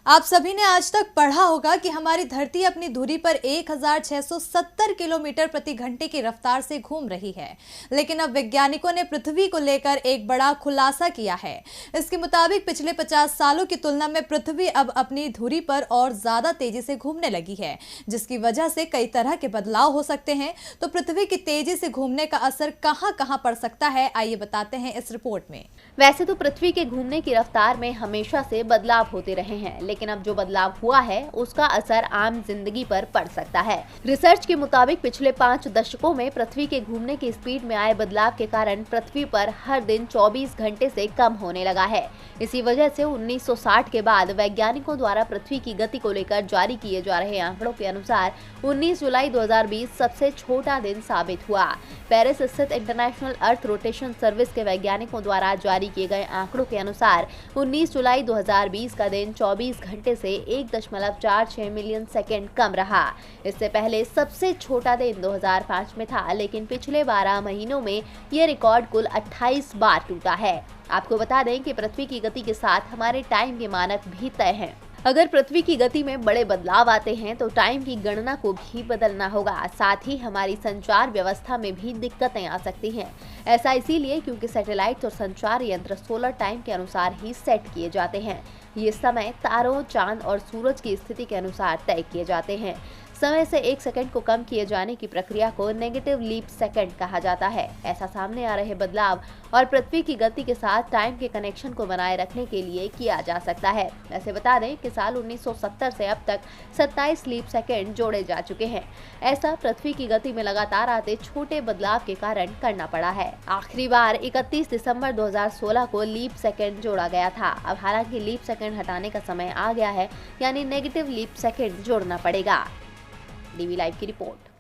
आप सभी ने आज तक पढ़ा होगा कि हमारी धरती अपनी धुरी पर 1670 किलोमीटर प्रति घंटे की रफ्तार से घूम रही है। लेकिन अब वैज्ञानिकों ने पृथ्वी को लेकर एक बड़ा खुलासा किया है। इसके मुताबिक पिछले 50 सालों की तुलना में पृथ्वी अब अपनी धुरी पर और ज्यादा तेजी से घूमने लगी है, जिसकी वजह से कई तरह के बदलाव हो सकते हैं। तो पृथ्वी की तेजी से घूमने का असर कहां-कहां पड़ सकता है, आइए बताते हैं इस रिपोर्ट में। वैसे तो पृथ्वी के घूमने की रफ्तार में हमेशा से बदलाव होते रहे हैं, लेकिन अब जो बदलाव हुआ है उसका असर आम जिंदगी पर पड़ सकता है। रिसर्च के मुताबिक पिछले 5 दशकों में पृथ्वी के घूमने की स्पीड में आए बदलाव के कारण पृथ्वी पर हर दिन 24 घंटे से कम होने लगा है। इसी वजह से 1960 के बाद वैज्ञानिकों द्वारा पृथ्वी की गति को लेकर जारी किए जा रहे आंकड़ों के अनुसार 19 जुलाई 2020 सबसे छोटा दिन साबित हुआ। पेरिस स्थित इंटरनेशनल अर्थ रोटेशन सर्विस के वैज्ञानिकों द्वारा जारी किए गए आंकड़ों के अनुसार 19 जुलाई 2020 का दिन 24 घंटे से 1.46 मिलियन सेकंड कम रहा। इससे पहले सबसे छोटा दिन 2005 में था, लेकिन पिछले 12 महीनों में यह रिकॉर्ड कुल 28 बार टूटा है। आपको बता दें कि पृथ्वी की गति के साथ हमारे टाइम के मानक भी तय हैं। अगर पृथ्वी की गति में बड़े बदलाव आते हैं तो टाइम की गणना को भी बदलना होगा। साथ ही हमारी संचार व्यवस्था में भी दिक्कतें आ सकती हैं। ऐसा इसीलिए क्योंकि सैटेलाइट और संचार यंत्र सोलर टाइम के अनुसार ही सेट किए जाते हैं। ये समय तारों, चांद और सूरज की स्थिति के अनुसार तय किए जाते हैं। समय से 1 सेकंड को कम किए जाने की प्रक्रिया को नेगेटिव लीप सेकंड कहा जाता है। ऐसा सामने आ रहे बदलाव और पृथ्वी की गति के साथ टाइम के कनेक्शन को बनाए रखने के लिए किया जा सकता है। ऐसे बता दें कि साल 1970 से अब तक 27 लीप सेकंड जोड़े जा चुके हैं। ऐसा पृथ्वी की गति में लगातार आते छोटे बदलाव के कारण करना पड़ा है। आखिरी बार 31 दिसंबर 2016 को लीप सेकंड जोड़ा गया था। अब हालांकि लीप सेकंड हटाने का समय आ गया है, यानी नेगेटिव लीप सेकंड जोड़ना पड़ेगा। डीवी लाइव की रिपोर्ट।